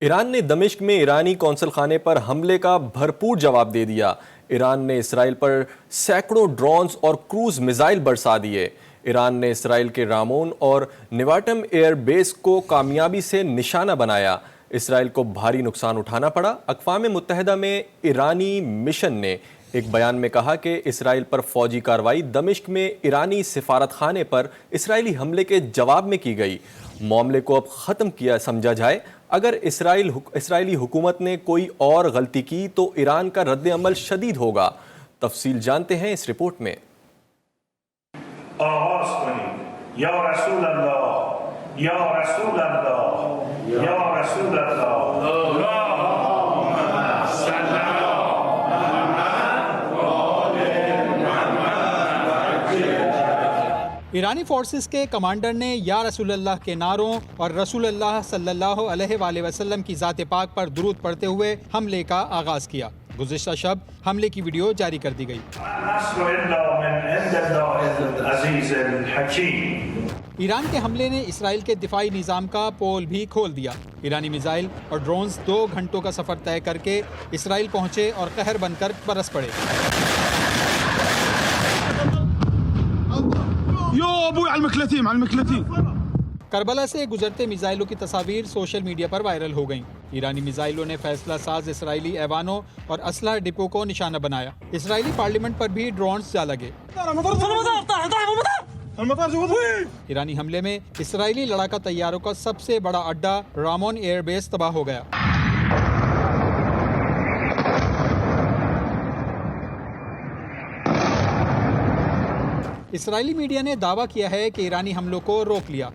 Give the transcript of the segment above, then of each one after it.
ایران نے دمشق میں ایرانی قونصل خانے پر حملے کا بھرپور جواب دے دیا۔ ایران نے اسرائیل پر سینکڑوں ڈرونز اور کروز میزائل برسا دیے۔ ایران نے اسرائیل کے رامون اور نیواٹم ایئر بیس کو کامیابی سے نشانہ بنایا۔ اسرائیل کو بھاری نقصان اٹھانا پڑا۔ اقوام متحدہ میں ایرانی مشن نے ایک بیان میں کہا کہ اسرائیل پر فوجی کارروائی دمشق میں ایرانی سفارت خانے پر اسرائیلی حملے کے جواب میں کی گئی۔ معاملے کو اب ختم کیا سمجھا جائے۔ اگر اسرائیلی حکومت نے کوئی اور غلطی کی تو ایران کا رد عمل شدید ہوگا۔ تفصیل جانتے ہیں اس رپورٹ میں۔ آغاز کنید یا رسول اللہ یا رسول اللہ یا رسول اللہ۔ ایرانی فورسز کے کمانڈر نے یا رسول اللہ کے نعروں اور رسول اللہ صلی اللہ علیہ وآلہ وسلم کی ذات پاک پر درود پڑھتے ہوئے حملے کا آغاز کیا۔ گزشتہ شب حملے کی ویڈیو جاری کر دی گئی۔ ایران کے حملے نے اسرائیل کے دفاعی نظام کا پول بھی کھول دیا۔ ایرانی میزائل اور ڈرونز 2 گھنٹوں کا سفر طے کر کے اسرائیل پہنچے اور قہر بن کر برس پڑے۔ کربلا سے گزرتے میزائلوں کی تصاویر سوشل میڈیا پر وائرل ہو گئیں۔ ایرانی میزائلوں نے فیصلہ ساز اسرائیلی ایوانوں اور اسلحہ ڈپو کو نشانہ بنایا۔ اسرائیلی پارلیمنٹ پر بھی ڈرونز جا لگے۔ ایرانی حملے میں اسرائیلی لڑاکا طیاروں کا سب سے بڑا اڈہ رامون ایئر بیس تباہ ہو گیا۔ اسرائیلی میڈیا نے دعویٰ کیا ہے کہ ایرانی حملوں کو روک لیا۔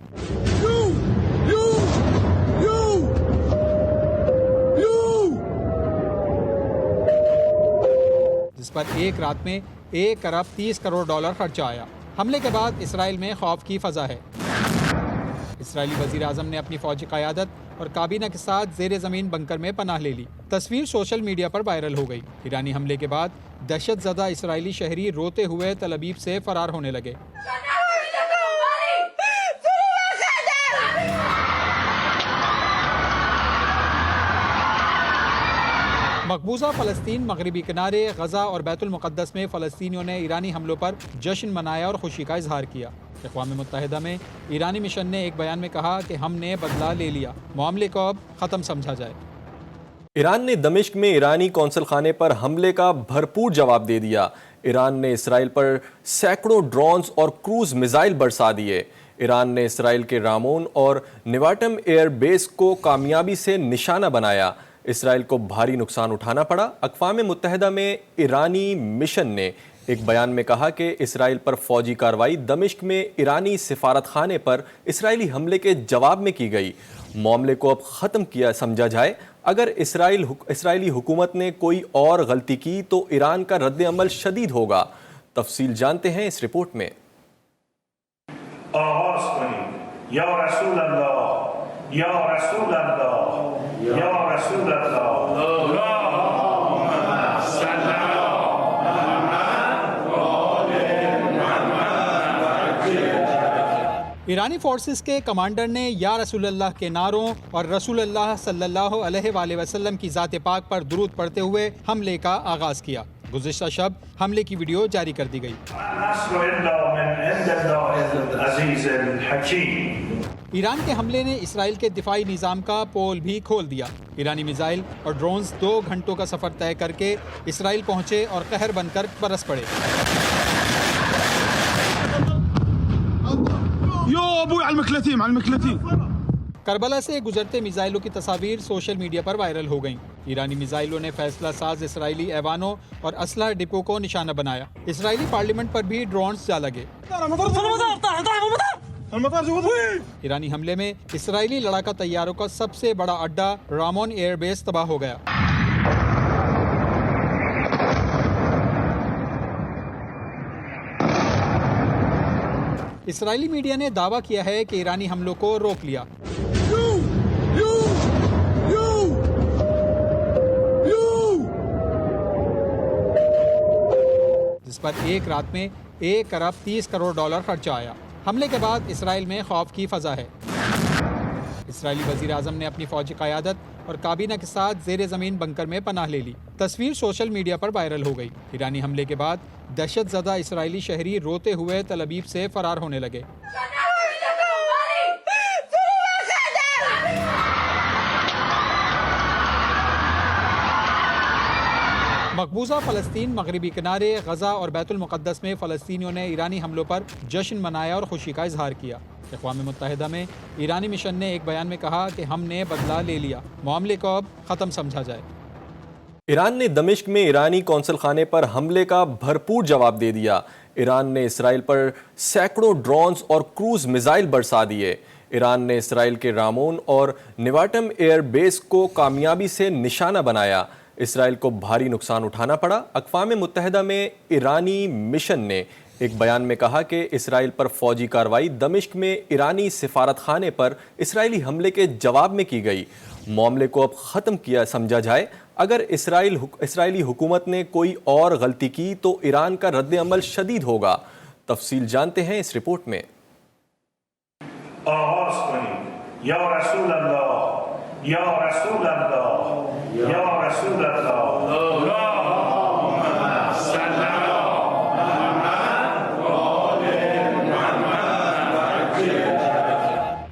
جس پر ایک رات میں $1 ارب 30 کروڑ خرچہ آیا۔ حملے کے بعد اسرائیل میں خوف کی فضا ہے۔ اسرائیلی وزیر اعظم نے اپنی فوجی قیادت اور کابینہ کے ساتھ زیر زمین بنکر میں پناہ لے لی۔ تصویر سوشل میڈیا پر وائرل ہو گئی۔ ایرانی حملے کے بعد دہشت زدہ اسرائیلی شہری روتے ہوئے تل ابیب سے فرار ہونے لگے۔ مقبوضہ فلسطین، مغربی کنارے، غزہ اور بیت المقدس میں فلسطینیوں نے ایرانی حملوں پر جشن منایا اور خوشی کا اظہار کیا۔ اقوام متحدہ میں ایرانی مشن نے ایک بیان میں کہا کہ ہم نے بدلہ لے لیا، معاملے کو اب ختم سمجھا جائے۔ ایران نے دمشق میں ایرانی قونصل خانے پر حملے کا بھرپور جواب دے دیا۔ ایران نے اسرائیل پر سینکڑوں ڈرونز اور کروز میزائل برسا دیے۔ ایران نے اسرائیل کے رامون اور نیواٹم ایئر بیس کو کامیابی سے نشانہ بنایا۔ اسرائیل کو بھاری نقصان اٹھانا پڑا۔ اقوام متحدہ میں ایرانی مشن نے ایک بیان میں کہا کہ اسرائیل پر فوجی کارروائی دمشق میں ایرانی سفارت خانے پر اسرائیلی حملے کے جواب میں کی گئی۔ معاملے کو اب ختم کیا سمجھا جائے۔ اگر اسرائیلی حکومت نے کوئی اور غلطی کی تو ایران کا رد عمل شدید ہوگا۔ تفصیل جانتے ہیں اس رپورٹ میں۔ آغاز کنید یا رسول اللہ یا رسول اللہ یا رسول اللہ۔ ایرانی فورسز کے کمانڈر نے یا رسول اللہ کے نعروں اور رسول اللہ صلی اللہ علیہ وآلہ وسلم کی ذات پاک پر درود پڑھتے ہوئے حملے کا آغاز کیا۔ گزشتہ شب حملے کی ویڈیو جاری کر دی گئی۔ ایران کے حملے نے اسرائیل کے دفاعی نظام کا پول بھی کھول دیا۔ ایرانی میزائل اور ڈرونز 2 گھنٹوں کا سفر طے کر کے اسرائیل پہنچے اور قہر بن کر برس پڑے۔ کربلا سے گزرتے میزائلوں کی تصاویر سوشل میڈیا پر وائرل ہو گئیں۔ ایرانی میزائلوں نے فیصلہ ساز اسرائیلی ایوانوں اور اسلحہ ڈپو کو نشانہ بنایا۔ اسرائیلی پارلیمنٹ پر بھی ڈرونز جا لگے۔ ایرانی حملے میں اسرائیلی لڑاکا طیاروں کا سب سے بڑا اڈہ رامون ایئر بیس تباہ ہو گیا۔ اسرائیلی میڈیا نے دعویٰ کیا ہے کہ ایرانی حملوں کو روک لیا۔ جس پر ایک رات میں $1 ارب 30 کروڑ خرچہ آیا۔ حملے کے بعد اسرائیل میں خوف کی فضا ہے۔ اسرائیلی وزیر اعظم نے اپنی فوجی قیادت اور کابینہ کے ساتھ زیر زمین بنکر میں پناہ لے لی۔ تصویر سوشل میڈیا پر وائرل ہو گئی۔ ایرانی حملے کے بعد دہشت زدہ اسرائیلی شہری روتے ہوئے تل ابیب سے فرار ہونے لگے۔ مقبوضہ فلسطین مغربی کنارے غزہ اور بیت المقدس میں فلسطینیوں نے ایرانی حملوں پر جشن منایا اور خوشی کا اظہار کیا۔ اقوام متحدہ میں ایرانی مشن نے ایک بیان میں کہا کہ ہم نے بدلہ لے لیا، معاملے کو اب ختم سمجھا جائے۔ ایران نے دمشق میں ایرانی قونصل خانے پر حملے کا بھرپور جواب دے دیا۔ ایران نے اسرائیل پر سینکڑوں ڈرونز اور کروز میزائل برسا دیے۔ ایران نے اسرائیل کے رامون اور نیواٹم ایئر بیس کو کامیابی سے نشانہ بنایا۔ اسرائیل کو بھاری نقصان اٹھانا پڑا۔ اقوام متحدہ میں ایرانی مشن نے ایک بیان میں کہا کہ اسرائیل پر فوجی کارروائی دمشق میں ایرانی سفارت خانے پر اسرائیلی حملے کے جواب میں کی گئی۔ معاملے کو اب ختم کیا سمجھا جائے۔ اگر اسرائیلی حکومت نے کوئی اور غلطی کی تو ایران کا رد عمل شدید ہوگا۔ تفصیل جانتے ہیں اس رپورٹ میں۔ آغاز کنیم یا رسول اللہ یا رسول اللہ یا رسول اللہ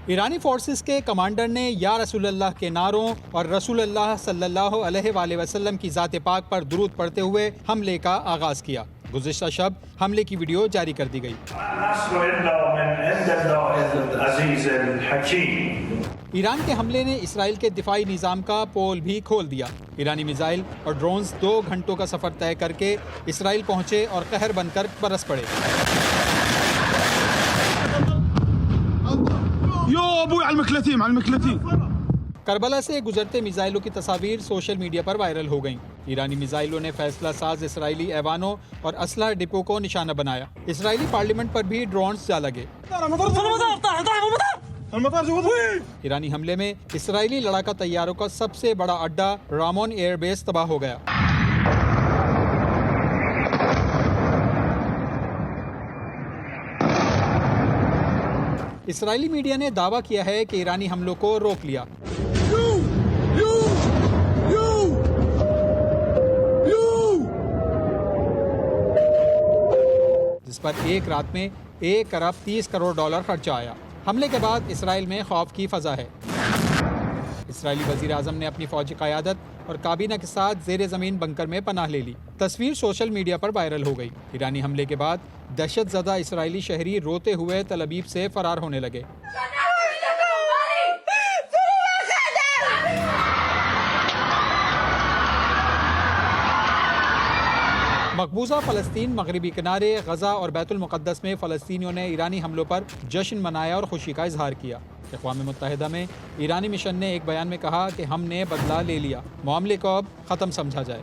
ایرانی فورسز کے کمانڈر نے یا رسول اللہ کے نعروں اور رسول اللہ صلی اللہ علیہ وآلہ وسلم کی ذات پاک پر درود پڑھتے ہوئے حملے کا آغاز کیا۔ گزشتہ شب حملے کی ویڈیو جاری کر دی گئی۔ ایران کے حملے نے اسرائیل کے دفاعی نظام کا پول بھی کھول دیا۔ ایرانی میزائل اور ڈرونز 2 گھنٹوں کا سفر طے کر کے اسرائیل پہنچے اور قہر بن کر برس پڑے۔ کربلا سے گزرتے میزائلوں کی تصاویر سوشل میڈیا پر وائرل ہو گئیں۔ ایرانی میزائلوں نے فیصلہ ساز اسرائیلی ایوانوں اور اسلحہ ڈپو کو نشانہ بنایا۔ اسرائیلی پارلیمنٹ پر بھی ڈرونز جا لگے۔ ایرانی حملے میں اسرائیلی لڑاکا طیاروں کا سب سے بڑا اڈہ رامون ایئر بیس تباہ ہو گیا۔ اسرائیلی میڈیا نے دعویٰ کیا ہے کہ ایرانی حملوں کو روک لیا۔ جس پر ایک رات میں 1 ارب 30 کروڑ ڈالر خرچہ آیا۔ حملے کے بعد اسرائیل میں خوف کی فضا ہے۔ اسرائیلی وزیر اعظم نے اپنی فوجی قیادت اور کابینہ کے ساتھ زیر زمین بنکر میں پناہ لے لی۔ تصویر سوشل میڈیا پر وائرل ہو گئی۔ ایرانی حملے کے بعد دہشت زدہ اسرائیلی شہری روتے ہوئے تل ابیب سے فرار ہونے لگے۔ مقبوضہ فلسطین مغربی کنارے غزہ اور بیت المقدس میں فلسطینیوں نے ایرانی حملوں پر جشن منایا اور خوشی کا اظہار کیا۔ اقوام متحدہ میں ایرانی مشن نے ایک بیان میں کہا کہ ہم نے بدلہ لے لیا، معاملے کو اب ختم سمجھا جائے۔